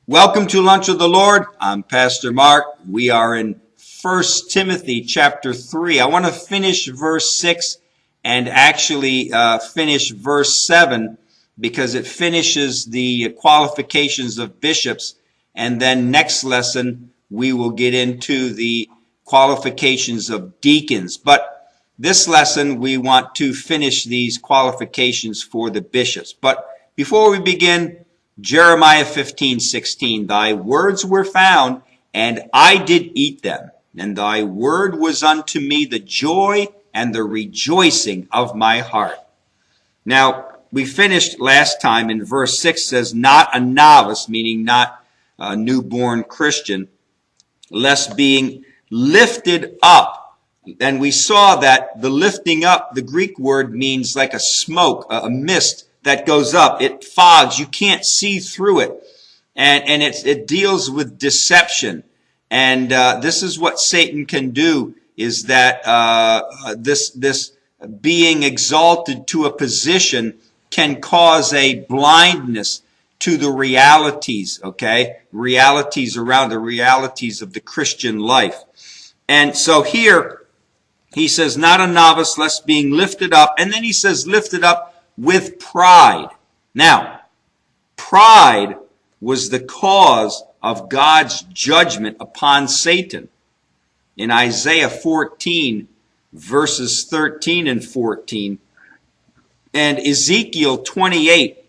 Welcome to Lunch with the Lord. I'm Pastor Mark. We are in 1 Timothy chapter 3. I want to finish verse 6 and actually finish verse 7 because it finishes the qualifications of bishops. And then next lesson, we will get into the qualifications of deacons. But this lesson, we want to finish these qualifications for the bishops. But before we begin, Jeremiah 15:16, thy words were found, and I did eat them, and thy word was unto me the joy and the rejoicing of my heart. Now, we finished last time in verse 6 says, not a novice, meaning not a newborn Christian, lest being lifted up. And we saw that the lifting up, the Greek word means like a smoke, a mist that goes up. It fogs. You can't see through it. And it deals with deception. And this is what Satan can do, is that this being exalted to a position can cause a blindness to the realities, okay? Realities around the realities of the Christian life. And so here he says, not a novice, lest being lifted up. And then he says, lifted up with pride. Now, pride was the cause of God's judgment upon Satan. In Isaiah 14, verses 13 and 14, and Ezekiel 28,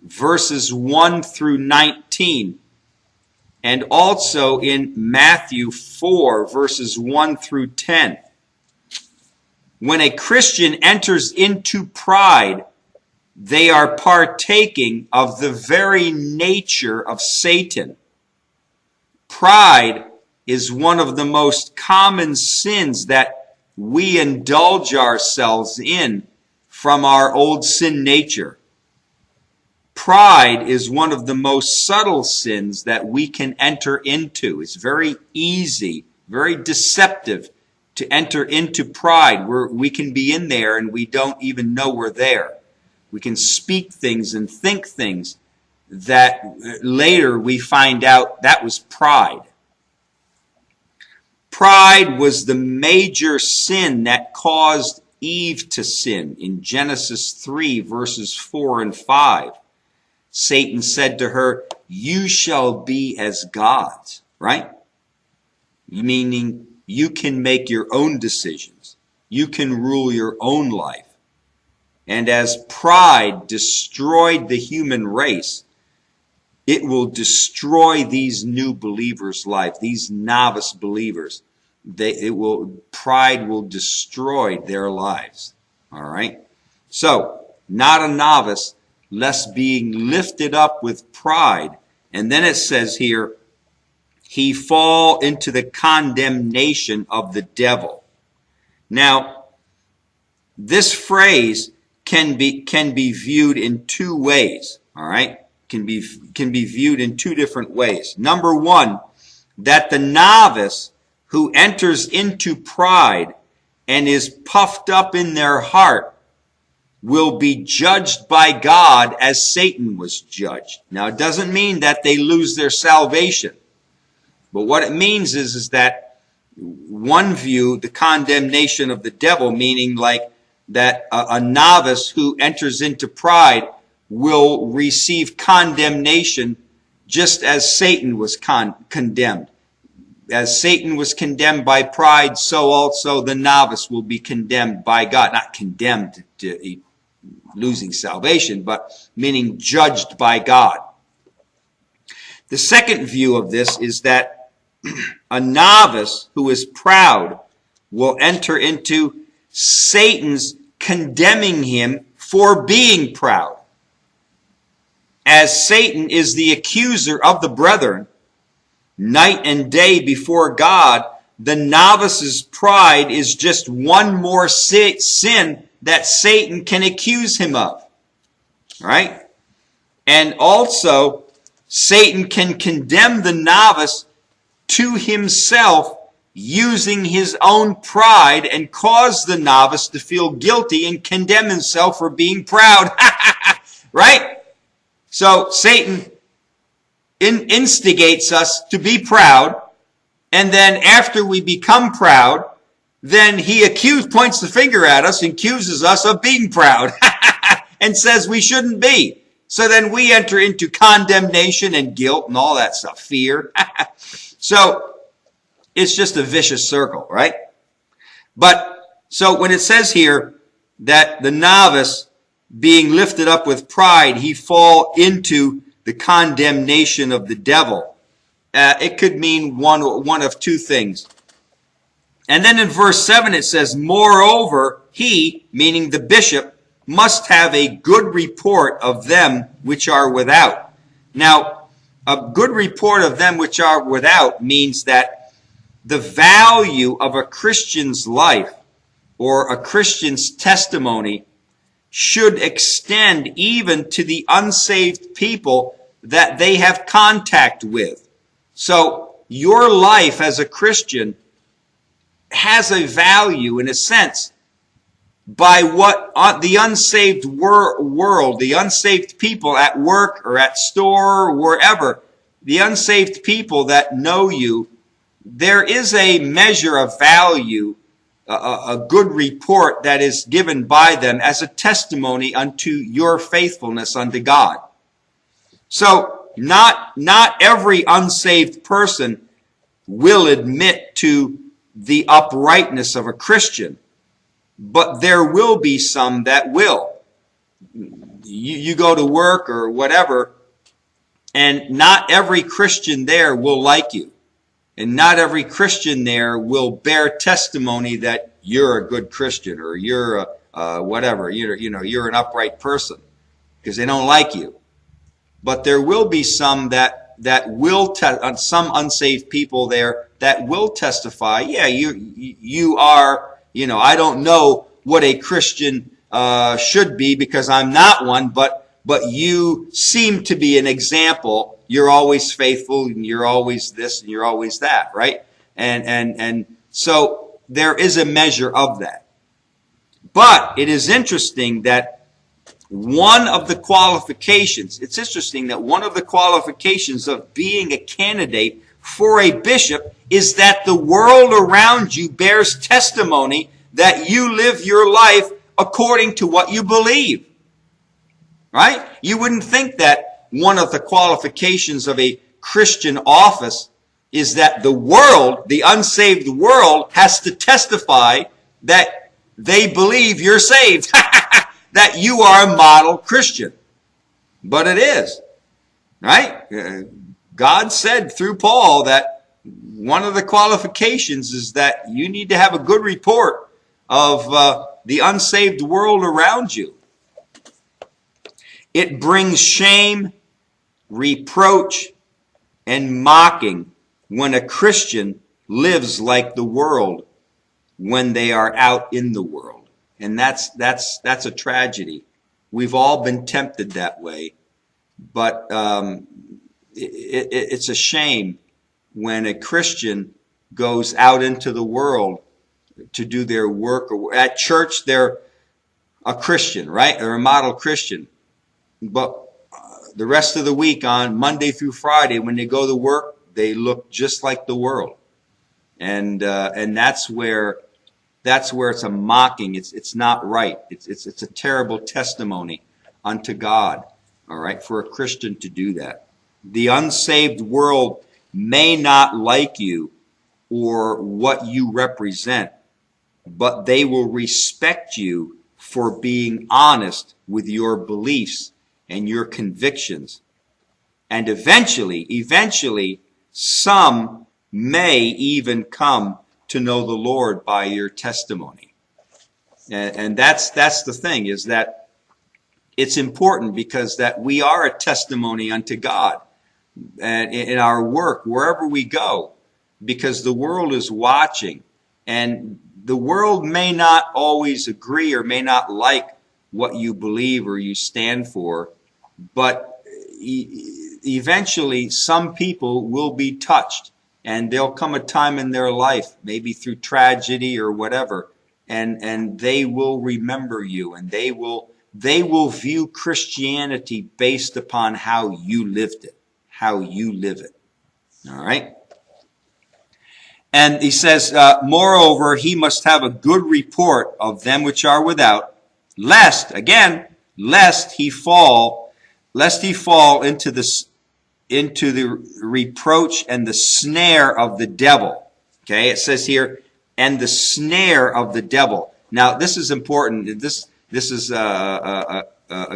verses 1 through 19, and also in Matthew 4, verses 1 through 10. When a Christian enters into pride, they are partaking of the very nature of Satan. Pride is one of the most common sins that we indulge ourselves in from our old sin nature. Pride is one of the most subtle sins that we can enter into. It's very easy, very deceptive to enter into pride, where we can be in there and we don't even know we're there. We can speak things and think things that later we find out that was pride. Pride was the major sin that caused Eve to sin. In Genesis 3, verses 4 and 5, Satan said to her, you shall be as gods, right? Meaning, you can make your own decisions. You can rule your own life. And as pride destroyed the human race, it will these new believers' life, these novice believers. Pride will destroy their lives. All right? So, not a novice, lest being lifted up with pride. And then it says here, he fall into the condemnation of the devil. Now, this phrase can be viewed in two ways. All right, can be viewed in two different ways. Number one, that the novice who enters into pride and is puffed up in their heart will be judged by God as Satan was judged. Now, it doesn't mean that they lose their salvation. But what it means is that one view, the condemnation of the devil, meaning like that a novice who enters into pride will receive condemnation just as Satan was condemned. As Satan was condemned by pride, so also the novice will be condemned by God. Not condemned to losing salvation, but meaning judged by God. The second view of this is that a novice who is proud will enter into Satan's condemning him for being proud. As Satan is the accuser of the brethren, night and day before God, the novice's pride is just one more sin that Satan can accuse him of. Right? And also, Satan can condemn the novice to himself using his own pride and cause the novice to feel guilty and condemn himself for being proud. Right? So Satan instigates us to be proud, and then after we become proud, then he points the finger at us and accuses us of being proud and says we shouldn't be. So then we enter into condemnation and guilt and all that stuff, fear. So it's just a vicious circle, right? But so when it says here that the novice being lifted up with pride, he fall into the condemnation of the devil. It could mean one of two things. And then in verse 7 it says, moreover, he, meaning the bishop, must have a good report of them which are without. Now, a good report of them which are without means that the value of a Christian's life or a Christian's testimony should extend even to the unsaved people that they have contact with. So your life as a Christian has a value in a sense by what the unsaved world, the unsaved people at work or at store or wherever, the unsaved people that know you, there is a measure of value, a good report that is given by them as a testimony unto your faithfulness unto God. So not every unsaved person will admit to the uprightness of a Christian, but there will be some that will. You go to work or whatever, and not every Christian there will like you. And not every Christian there will bear testimony that you're a good Christian or you're whatever, you're an upright person, because they don't like you. But there will be some that will some unsaved people there that will testify. Yeah, you are. I don't know what a Christian should be because I'm not one, but you seem to be an example. You're always faithful, and you're always this, and you're always that, right? And so there is a measure of that. But it is interesting that one of the qualifications of being a candidate for a bishop is that the world around you bears testimony that you live your life according to what you believe. Right? You wouldn't think that one of the qualifications of a Christian office is that the world, the unsaved world, has to testify that they believe you're saved, that you are a model Christian. But it is. Right? God said through Paul that one of the qualifications is that you need to have a good report of the unsaved world around you. It brings shame, reproach, and mocking when a Christian lives like the world when they are out in the world. And that's a tragedy. We've all been tempted that way. But it's a shame when a Christian goes out into the world to do their work. Or at church, they're a Christian, right? They're a model Christian. But the rest of the week, on Monday through Friday, when they go to work, they look just like the world. And that's where it's a mocking. It's not right. It's a terrible testimony unto God. All right, for a Christian to do that. The unsaved world may not like you or what you represent, but they will respect you for being honest with your beliefs and your convictions. And eventually, some may even come to know the Lord by your testimony. And that's the thing, is that it's important because that we are a testimony unto God and in our work, wherever we go, because the world is watching, and the world may not always agree or may not like what you believe or you stand for, but eventually some people will be touched, and there'll come a time in their life, maybe through tragedy or whatever, and they will remember you, and they will view Christianity based upon how you lived it, how you live it. All right? And he says, moreover, he must have a good report of them which are without, lest he fall into the reproach and the snare of the devil. Okay, it says here, and the snare of the devil. Now, this is important. This is a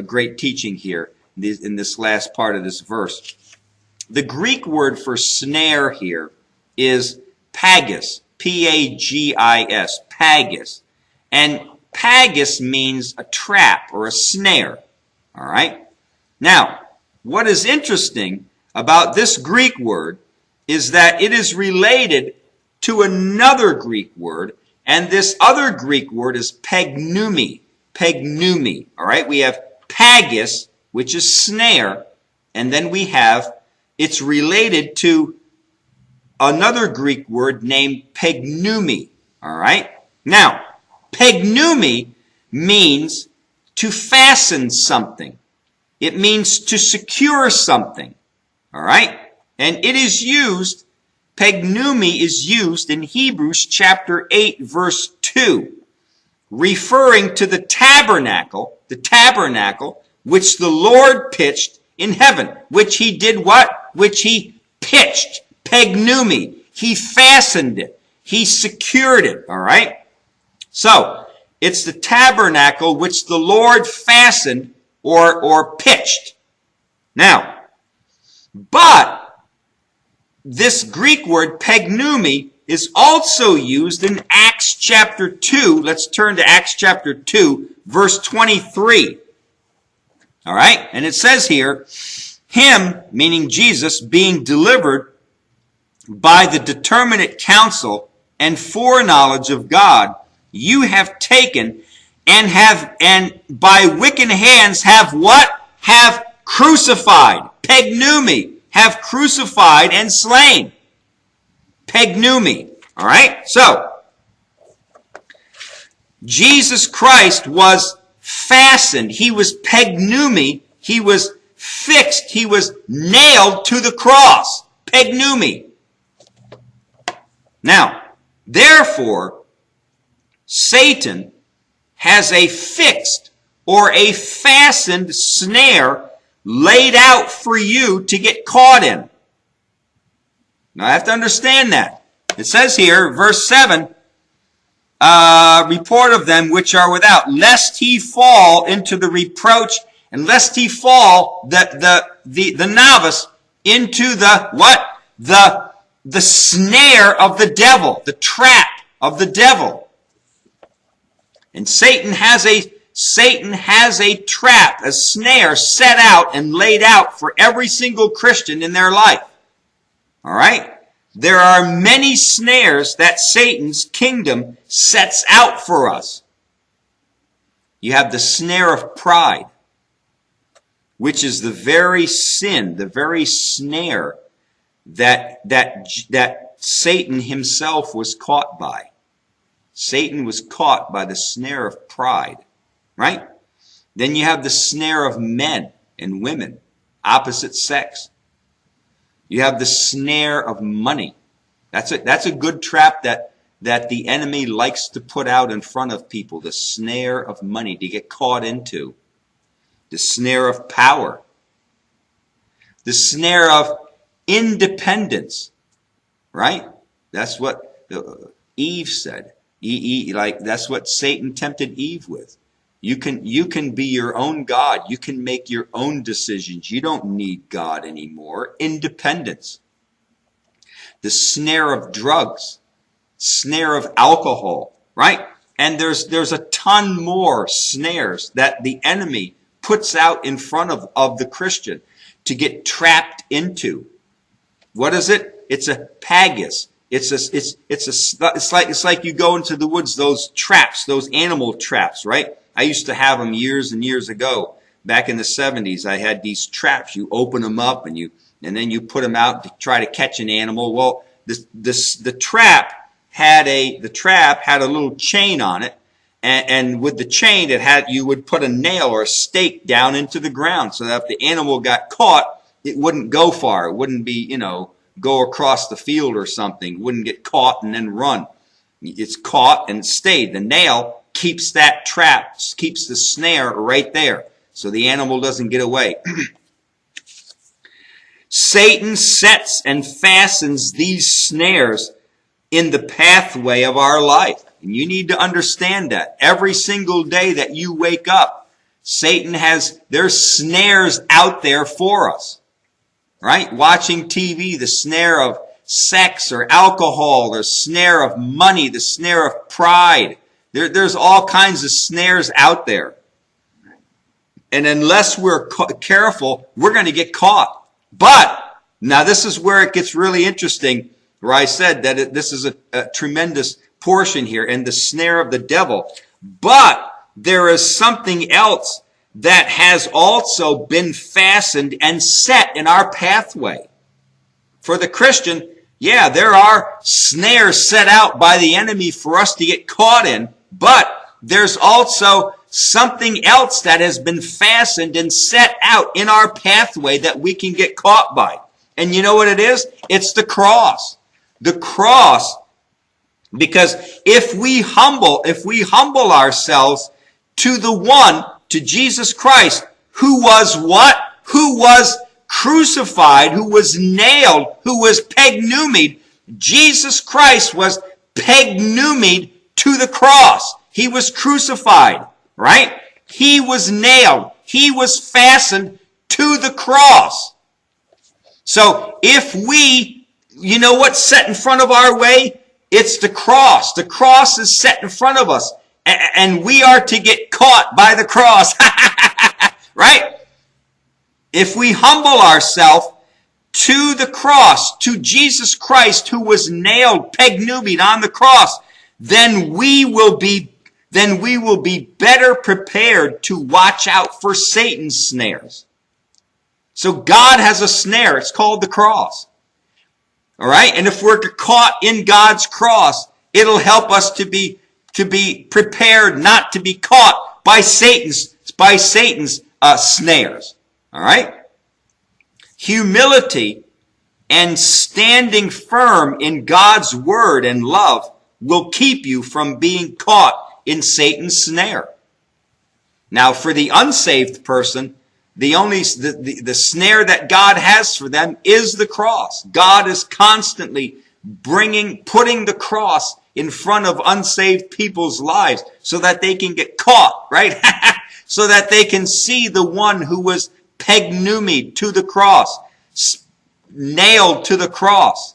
great teaching here in this last part of this verse. The Greek word for snare here is pagus, P-A-G-I-S, pagus. And pagus means a trap or a snare. All right? Now, what is interesting about this Greek word is that it is related to another Greek word, and this other Greek word is pegnoumi. Pegnoumi. All right? We have pagus, which is snare, and then we have, it's related to another Greek word named pegnoumi. All right? Now, pegnoumi means to fasten something. It means to secure something. All right? And it is used, pegnoumi is used in Hebrews chapter 8, verse 2, referring to the tabernacle, which the Lord pitched in heaven. Which he did what? Which he pitched. Pegnoumi. He fastened it. He secured it. All right? So, it's the tabernacle which the Lord fastened or pitched. Now, but this Greek word pegnoumi is also used in Acts chapter 2. Let's turn to Acts chapter 2, verse 23. All right? And it says here, him, meaning Jesus, being delivered by the determinate counsel and foreknowledge of God, you have taken and by wicked hands have what? Have crucified. Pegnoumi. Have crucified and slain. Pegnoumi. All right? So, Jesus Christ was fastened. He was pegnoumi. He was fixed. He was nailed to the cross. Pegnoumi. Now, therefore, Satan has a fixed or a fastened snare laid out for you to get caught in. Now, I have to understand that. It says here, verse 7, report of them which are without, lest he fall into the reproach, and lest he fall, the novice, into the what? The snare of the devil, the trap of the devil. And Satan has a trap, a snare set out and laid out for every single Christian in their life. All right? There are many snares that Satan's kingdom sets out for us. You have the snare of pride, which is the very sin, the very snare that Satan himself was caught by. Satan was caught by the snare of pride, right? Then you have the snare of men and women, opposite sex. You have the snare of money. That's a good trap that the enemy likes to put out in front of people, the snare of money to get caught into. The snare of power. The snare of independence, right? That's what Eve said. That's what Satan tempted Eve with. You can be your own God. You can make your own decisions. You don't need God anymore. Independence. The snare of drugs, snare of alcohol, right? And there's a ton more snares that the enemy puts out in front of the Christian to get trapped into. What is it? It's a pagus. It's like you go into the woods, those traps, those animal traps, right? I used to have them years and years ago. Back in the 70s, I had these traps. You open them up and then you put them out to try to catch an animal. Well, the trap had a little chain on it, and with the chain you would put a nail or a stake down into the ground so that if the animal got caught, it wouldn't go far. It wouldn't be, go across the field or something. It wouldn't get caught and then run. It's caught and stayed. The nail keeps that trap, keeps the snare right there, so the animal doesn't get away. Satan sets and fastens these snares in the pathway of our life. And you need to understand that. Every single day that you wake up, there's snares out there for us. Right? Watching TV, the snare of sex or alcohol, the snare of money, the snare of pride. There's all kinds of snares out there. And unless we're careful, we're going to get caught. But, now this is where it gets really interesting, where I said that this is a tremendous portion here, and the snare of the devil. But there is something else that has also been fastened and set in our pathway. For the Christian, yeah, there are snares set out by the enemy for us to get caught in, but there's also something else that has been fastened and set out in our pathway that we can get caught by. And you know what it is? It's the cross. The cross, because if we humble ourselves to the one, to Jesus Christ, who was what? Who was crucified, who was nailed, who was pegnumied. Jesus Christ was pegnumied to the cross. He was crucified, right? He was nailed. He was fastened to the cross. So if you know what's set in front of our way? It's the cross. The cross is set in front of us. And we are to get caught by the cross. Right? If we humble ourselves to the cross, to Jesus Christ who was nailed, pegnumied on the cross, then we will be better prepared to watch out for Satan's snares. So God has a snare. It's called the cross. All right? And if we're caught in God's cross, it'll help us to be prepared not to be caught by Satan's snares. All right? Humility and standing firm in God's word and love will keep you from being caught in Satan's snare. Now, for the unsaved person, the snare that God has for them is the cross. God is constantly putting the cross in front of unsaved people's lives so that they can get caught, right? So that they can see the one who was pegnumied to the cross, nailed to the cross.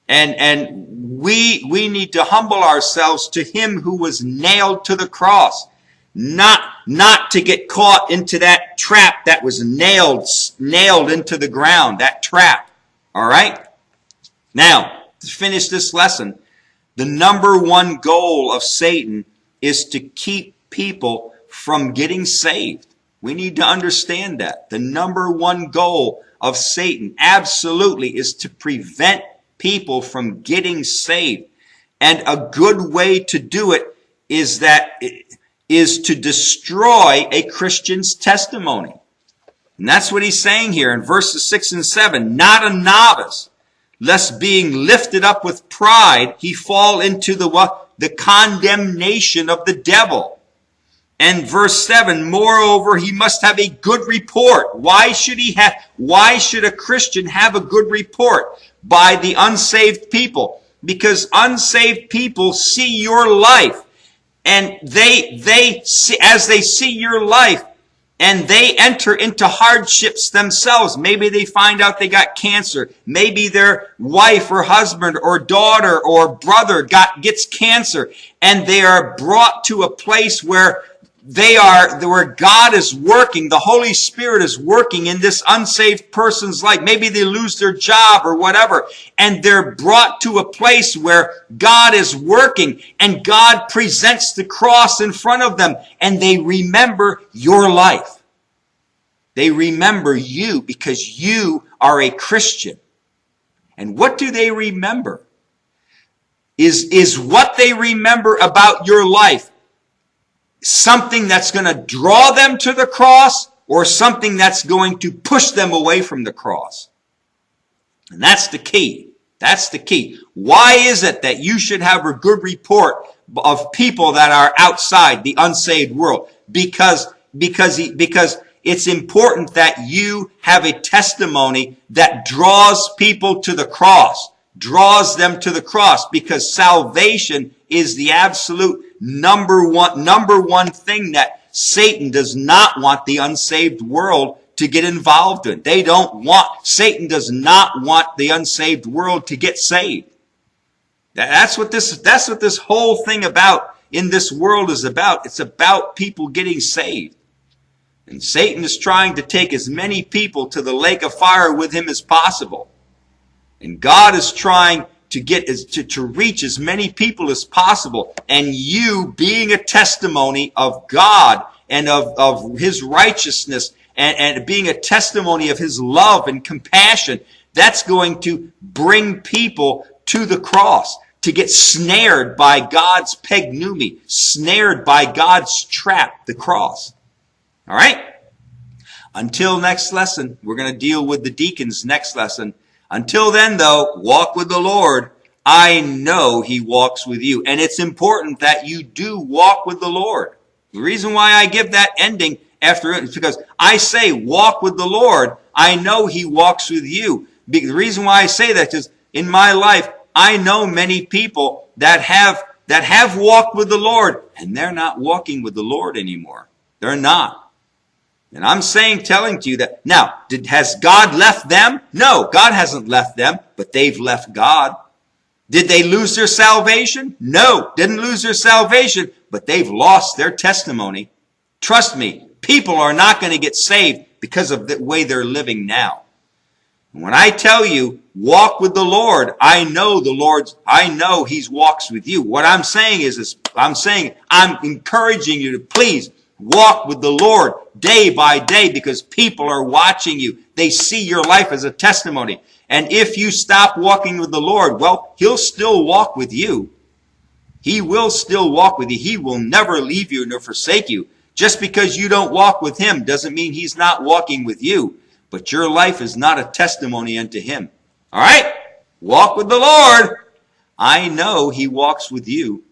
And we need to humble ourselves to him who was nailed to the cross, not to get caught into that trap that was nailed into the ground, that trap. All right? Now, to finish this lesson, the number one goal of Satan is to keep people from getting saved. We need to understand that. The number one goal of Satan absolutely is to prevent people from getting saved. And a good way to do it is to destroy a Christian's testimony. And that's what he's saying here in verses 6 and 7. Not a novice, lest being lifted up with pride, he fall into the condemnation of the devil. And verse 7, moreover, he must have a good report. Why should a Christian have a good report? By the unsaved people. Because unsaved people see your life. And they see, as they see your life, and they enter into hardships themselves. Maybe they find out they got cancer. Maybe their wife or husband or daughter or brother gets cancer. And they are brought to a place where where God is working, the Holy Spirit is working in this unsaved person's life. Maybe they lose their job or whatever, and they're brought to a place where God is working, and God presents the cross in front of them, and they remember your life. They remember you because you are a Christian. And what do they remember? Is what they remember about your life something that's going to draw them to the cross, or something that's going to push them away from the cross. And that's the key. That's the key. Why is it that you should have a good report of people that are outside the unsaved world? Because it's important that you have a testimony that draws people to the cross, draws them to the cross, because salvation is the absolute number one thing that Satan does not want the unsaved world to get involved in. Satan does not want the unsaved world to get saved. That's what this whole thing about in this world is about. It's about people getting saved. And Satan is trying to take as many people to the lake of fire with him as possible. And God is trying to reach as many people as possible. And you being a testimony of God and of his righteousness and being a testimony of his love and compassion, that's going to bring people to the cross, to get snared by God's pegnoumi, snared by God's trap, the cross. All right? Until next lesson, we're going to deal with the deacons next lesson. Until then, though, walk with the Lord. I know he walks with you. And it's important that you do walk with the Lord. The reason why I give that ending after it is because I say walk with the Lord. I know he walks with you. The reason why I say that is in my life, I know many people that have walked with the Lord, and they're not walking with the Lord anymore. They're not. And I'm telling to you that, now, has God left them? No, God hasn't left them, but they've left God. Did they lose their salvation? No, didn't lose their salvation, but they've lost their testimony. Trust me, people are not going to get saved because of the way they're living now. When I tell you, walk with the Lord, I know he walks with you. What I'm saying is I'm encouraging you to please walk with the Lord day by day, because people are watching you. They see your life as a testimony. And if you stop walking with the Lord, well, he'll still walk with you. He will still walk with you. He will never leave you nor forsake you. Just because you don't walk with him doesn't mean he's not walking with you. But your life is not a testimony unto him. All right? Walk with the Lord. I know he walks with you.